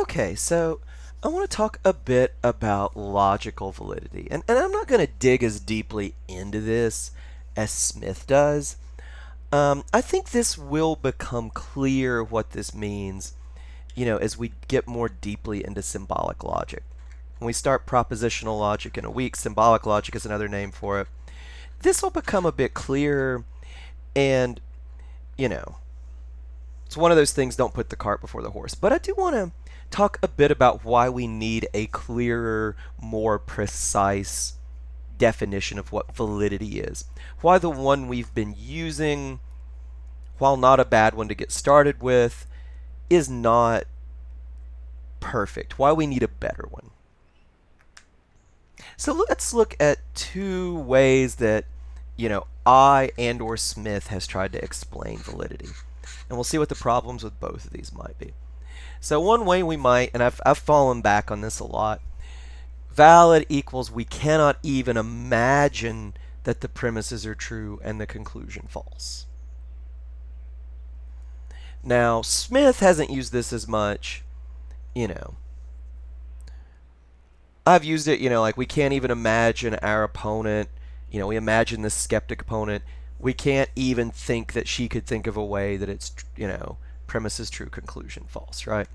Okay, so I want to talk a bit about logical validity. And I'm not going to dig as deeply into this as Smith does. I think this will become clear what this means, as we get more deeply into symbolic logic. When we start propositional logic in a week, symbolic logic is another name for it. This will become a bit clearer, and, you know, it's one of those things, don't put the cart before the horse. But I do want to talk a bit about why we need a clearer, more precise definition of what validity is. Why the one we've been using, while not a bad one to get started with, is not perfect. Why we need a better one. So let's look at two ways that, I and or Smith has tried to explain validity. And we'll see what the problems with both of these might be. So one way we might, and I've fallen back on this a lot, valid equals we cannot even imagine that the premises are true and the conclusion false. Now, Smith hasn't used this as much, I've used it, like we can't even imagine our opponent, we imagine this skeptic opponent. We can't even think that she could think of a way that it's, premises true, conclusion false, right?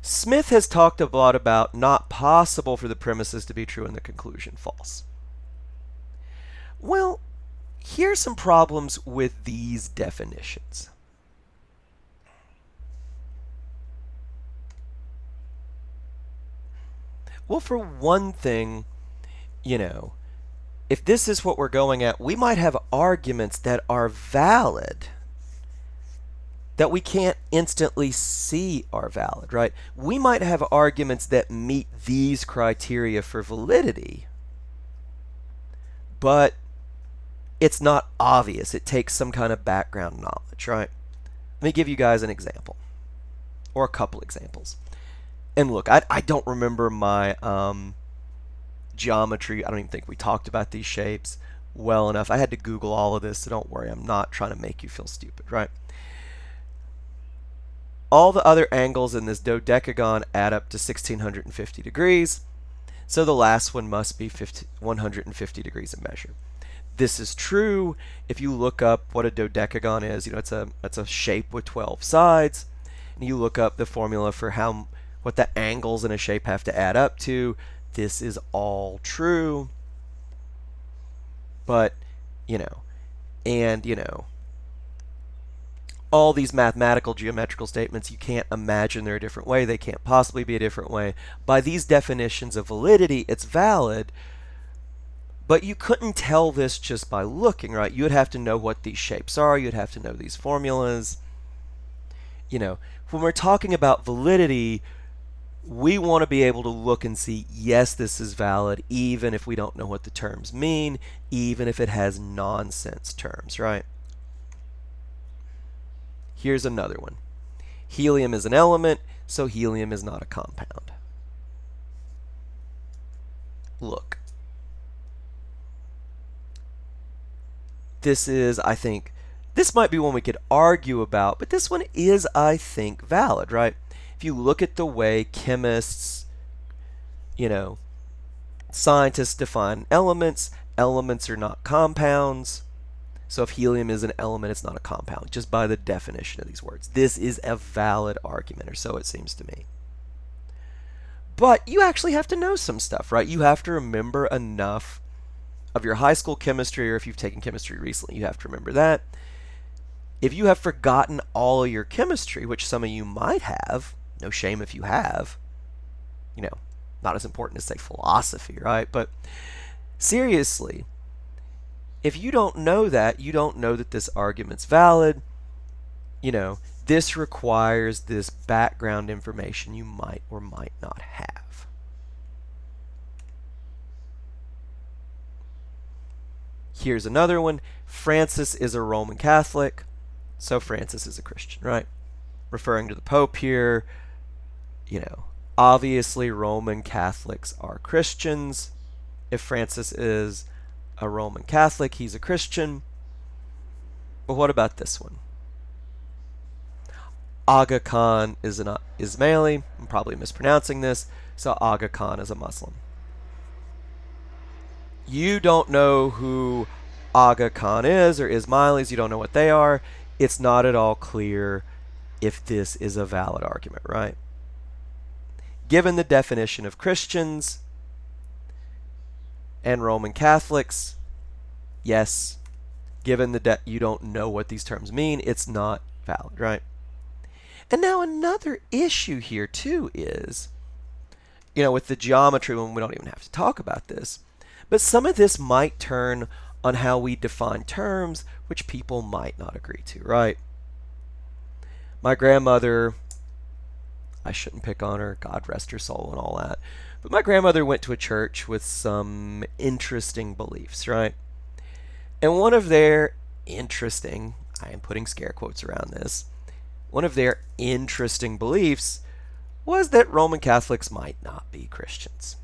Smith has talked a lot about not possible for the premises to be true and the conclusion false. Well, here's some problems with these definitions. Well, for one thing, if this is what we're going at, we might have arguments that are valid that we can't instantly see are valid, right? We might have arguments that meet these criteria for validity, but it's not obvious. It takes some kind of background knowledge, right? Let me give you guys an example, or a couple examples. And look, I don't remember my geometry. I don't even think we talked about these shapes well enough. I had to Google all of this, so don't worry. I'm not trying to make you feel stupid, right? All the other angles in this dodecagon add up to 1650 degrees, so the last one must be 150 degrees in measure. This is true if you look up what a dodecagon is. It's a shape with 12 sides, and you look up the formula for what the angles in a shape have to add up to. This is all true, but all these mathematical geometrical statements, you can't imagine they're a different way. They can't possibly be a different way. By these definitions of validity, it's valid, but you couldn't tell this just by looking, right? You would have to know what these shapes are. You'd have to know these formulas. When we're talking about validity, we want to be able to look and see, yes, this is valid, even if we don't know what the terms mean, even if it has nonsense terms, right? Here's another one. Helium is an element, so helium is not a compound. Look. This is, I think, this might be one we could argue about, but this one is, I think, valid, right? If you look at the way chemists, scientists define elements, elements are not compounds. So if helium is an element, it's not a compound, just by the definition of these words. This is a valid argument, or so it seems to me. But you actually have to know some stuff, right? You have to remember enough of your high school chemistry, or if you've taken chemistry recently, you have to remember that. If you have forgotten all of your chemistry, which some of you might have, no shame if you have, not as important as, say, philosophy, right? But seriously, if you don't know that, you don't know that this argument's valid. This requires this background information you might or might not have. Here's another one. Francis is a Roman Catholic, so Francis is a Christian, right? Referring to the Pope here, obviously Roman Catholics are Christians. If Francis is a Roman Catholic, he's a Christian. But what about this one? Aga Khan is an Ismaili. I'm probably mispronouncing this. So Aga Khan is a Muslim. You don't know who Aga Khan is or Ismailis. You don't know what they are. It's not at all clear if this is a valid argument, right? Given the definition of Christians and Roman Catholics, yes. Given that you don't know what these terms mean, it's not valid, right? And now another issue here too is, with the geometry, when we don't even have to talk about this, but some of this might turn on how we define terms, which people might not agree to, right? My grandmother, I shouldn't pick on her, God rest her soul and all that, but my grandmother went to a church with some interesting beliefs, right? And one of their interesting, I am putting scare quotes around this, one of their interesting beliefs was that Roman Catholics might not be Christians.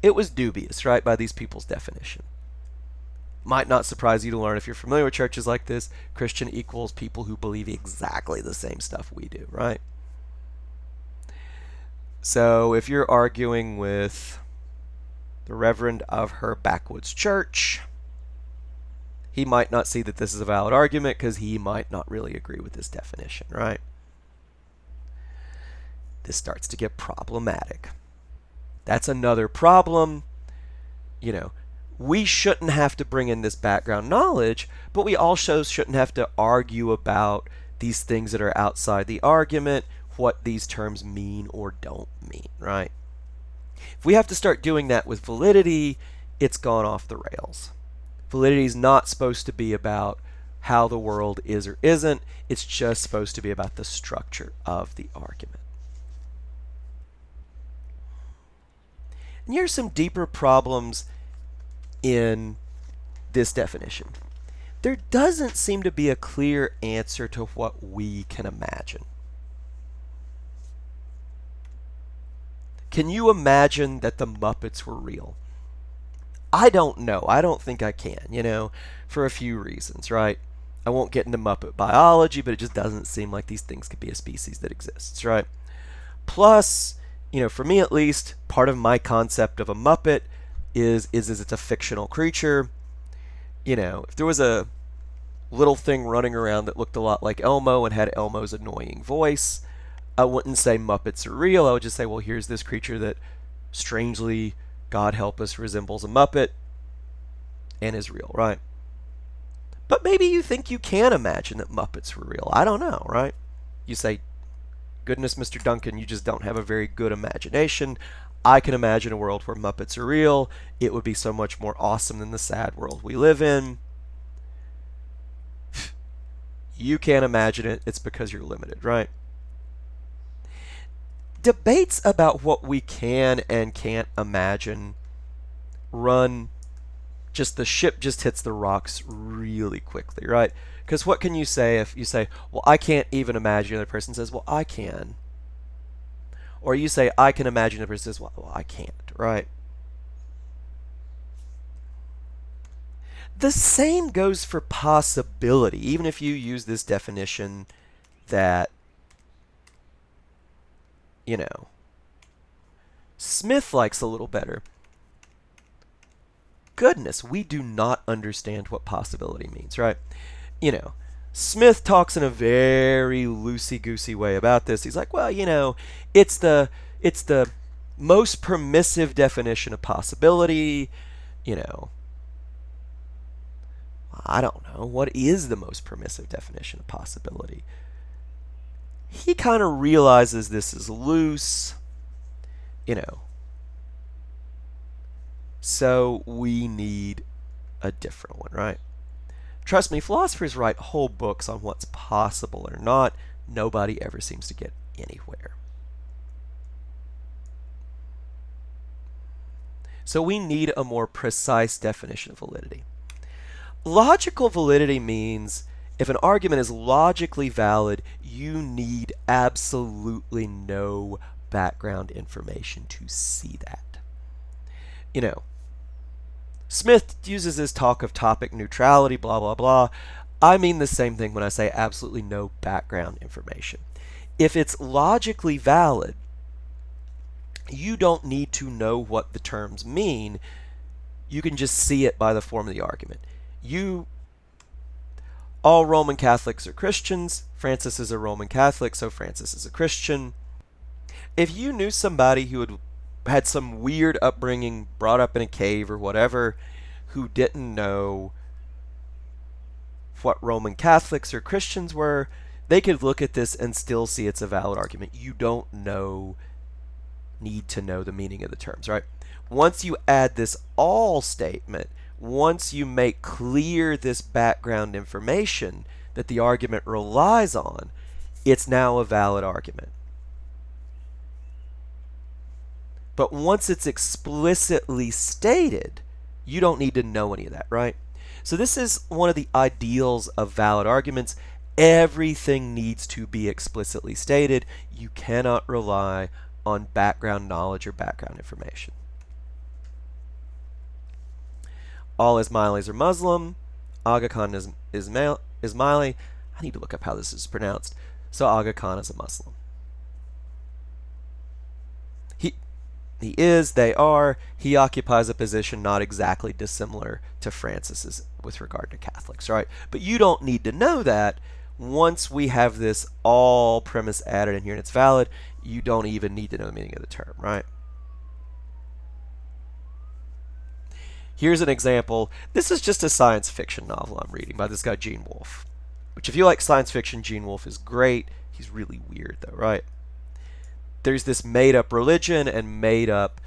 It was dubious, right, by these people's definition. Might not surprise you to learn if you're familiar with churches like this, Christian equals people who believe exactly the same stuff we do, right? So if you're arguing with the Reverend of her backwoods church, he might not see that this is a valid argument because he might not really agree with this definition, right? This starts to get problematic. That's another problem. We shouldn't have to bring in this background knowledge, but we also shouldn't have to argue about these things that are outside the argument, what these terms mean or don't mean, right? If we have to start doing that with validity, it's gone off the rails. Validity is not supposed to be about how the world is or isn't. It's just supposed to be about the structure of the argument. And here are some deeper problems in this definition. There doesn't seem to be a clear answer to what we can imagine. Can you imagine that the Muppets were real? I don't know. I don't think I can, for a few reasons, right? I won't get into Muppet biology, but it just doesn't seem like these things could be a species that exists, right? Plus, for me at least, part of my concept of a Muppet is it's a fictional creature. If there was a little thing running around that looked a lot like Elmo and had Elmo's annoying voice, I wouldn't say Muppets are real. I would just say, well, here's this creature that strangely, God help us, resembles a Muppet and is real, right? But maybe you think you can imagine that Muppets were real. I don't know, right? You say, goodness, Mr. Duncan, you just don't have a very good imagination. I can imagine a world where Muppets are real. It would be so much more awesome than the sad world we live in. You can't imagine it. It's because you're limited, right? Debates about what we can and can't imagine the ship just hits the rocks really quickly, right? Because what can you say if you say, well, I can't even imagine, the other person says, well, I can. Or you say, I can imagine, the other person says, well, I can't, right? The same goes for possibility, even if you use this definition that, Smith likes a little better. Goodness, we do not understand what possibility means, right? Smith talks in a very loosey-goosey way about this. He's like, well, it's the most permissive definition of possibility. I don't know. What is the most permissive definition of possibility? He kind of realizes this is loose, so we need a different one, right? Trust me, philosophers write whole books on what's possible or not. Nobody ever seems to get anywhere. So we need a more precise definition of validity. Logical validity means if an argument is logically valid, you need absolutely no background information to see that. Smith uses this talk of topic neutrality, blah, blah, blah. I mean the same thing when I say absolutely no background information. If it's logically valid, you don't need to know what the terms mean. You can just see it by the form of the argument. All Roman Catholics are Christians. Francis is a Roman Catholic, so Francis is a Christian. If you knew somebody who had some weird upbringing, brought up in a cave or whatever, who didn't know what Roman Catholics or Christians were, they could look at this and still see it's a valid argument. You don't need to know the meaning of the terms, right? Once you add this all statement, once you make clear this background information that the argument relies on, it's now a valid argument. But once it's explicitly stated, you don't need to know any of that, right? So this is one of the ideals of valid arguments. Everything needs to be explicitly stated. You cannot rely on background knowledge or background information. All Ismailis are Muslim. Aga Khan is Ismaili. I need to look up how this is pronounced. So Aga Khan is a Muslim. He is, they are. He occupies a position not exactly dissimilar to Francis's with regard to Catholics, right? But you don't need to know that. Once we have this all premise added in here and it's valid, you don't even need to know the meaning of the term, right? Here's an example. This is just a science fiction novel I'm reading by this guy Gene Wolfe, which if you like science fiction, Gene Wolfe is great. He's really weird though, right? There's this made-up religion and made-up,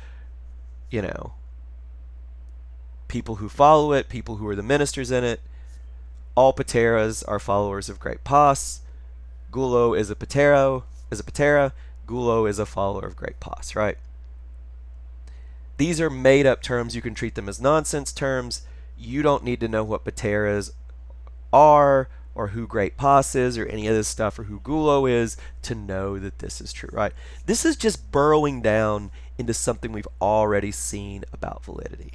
people who follow it, people who are the ministers in it. All Pateras are followers of Great Pos. Gulo is a Patera. Gulo is a follower of Great Pos, right? These are made-up terms. You can treat them as nonsense terms. You don't need to know what Pateras are or who Great Pos is or any of this stuff or who Gulo is to know that this is true, right? This is just burrowing down into something we've already seen about validity.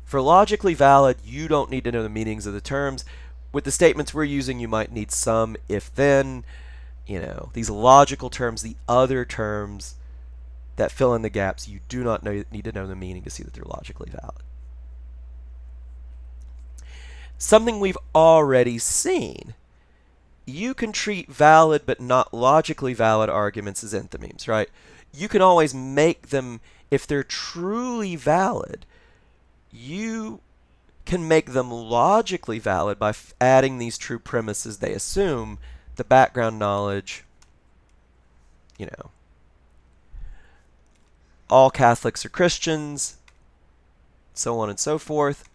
For logically valid, you don't need to know the meanings of the terms. With the statements we're using, you might need some if-then. These logical terms, the other terms that fill in the gaps, you do not need to know the meaning to see that they're logically valid. Something we've already seen. You can treat valid but not logically valid arguments as enthymemes, right? You can always make them, if they're truly valid, you can make them logically valid by adding these true premises they assume, the background knowledge, all Catholics are Christians, so on and so forth.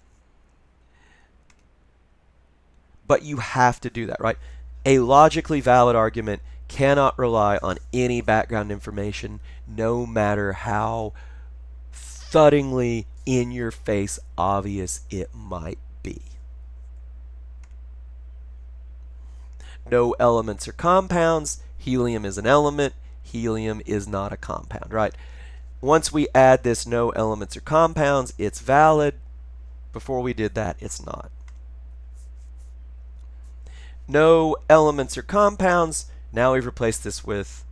But you have to do that, right? A logically valid argument cannot rely on any background information, no matter how thuddingly in your face obvious it might be. No elements are compounds. Helium is an element. Helium is not a compound, right? Once we add this no elements or compounds, it's valid. Before we did that, it's not. No elements or compounds. Now we've replaced this with,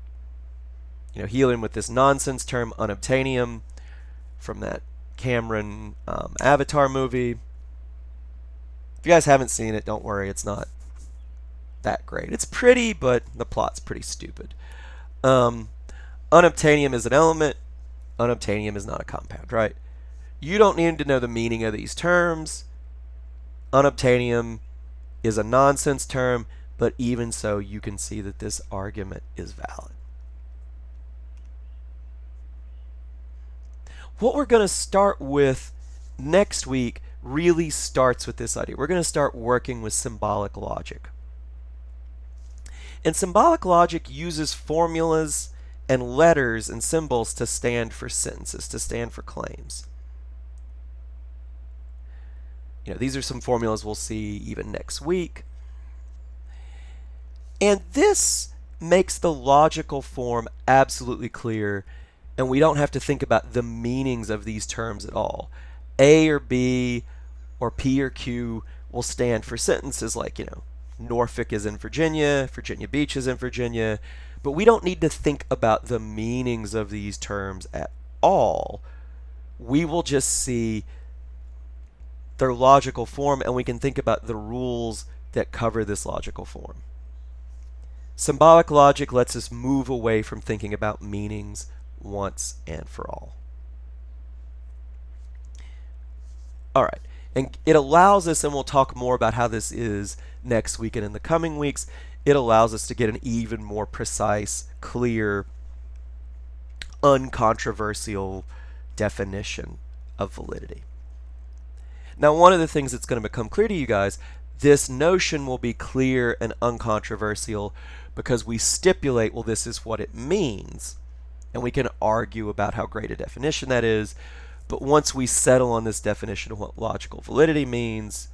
helium with this nonsense term, unobtainium, from that Cameron Avatar movie. If you guys haven't seen it, don't worry, it's not that great. It's pretty, but the plot's pretty stupid. Unobtainium is an element. Unobtainium is not a compound, right? You don't need to know the meaning of these terms. Unobtainium is a nonsense term, but even so, you can see that this argument is valid. What we're going to start with next week really starts with this idea. We're going to start working with symbolic logic. And symbolic logic uses formulas and letters and symbols to stand for sentences, to stand for claims. These are some formulas we'll see even next week. And this makes the logical form absolutely clear, and we don't have to think about the meanings of these terms at all. A or B or P or Q will stand for sentences like, Norfolk is in Virginia, Virginia Beach is in Virginia, but we don't need to think about the meanings of these terms at all. We will just see their logical form, and we can think about the rules that cover this logical form. Symbolic logic lets us move away from thinking about meanings once and for all. All right, and it allows us, and we'll talk more about how this is next week and in the coming weeks, it allows us to get an even more precise, clear, uncontroversial definition of validity. Now, one of the things that's going to become clear to you guys, this notion will be clear and uncontroversial because we stipulate, well, this is what it means, and we can argue about how great a definition that is. But once we settle on this definition of what logical validity means,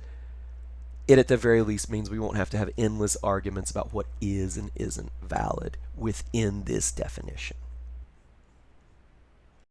it at the very least means we won't have to have endless arguments about what is and isn't valid within this definition.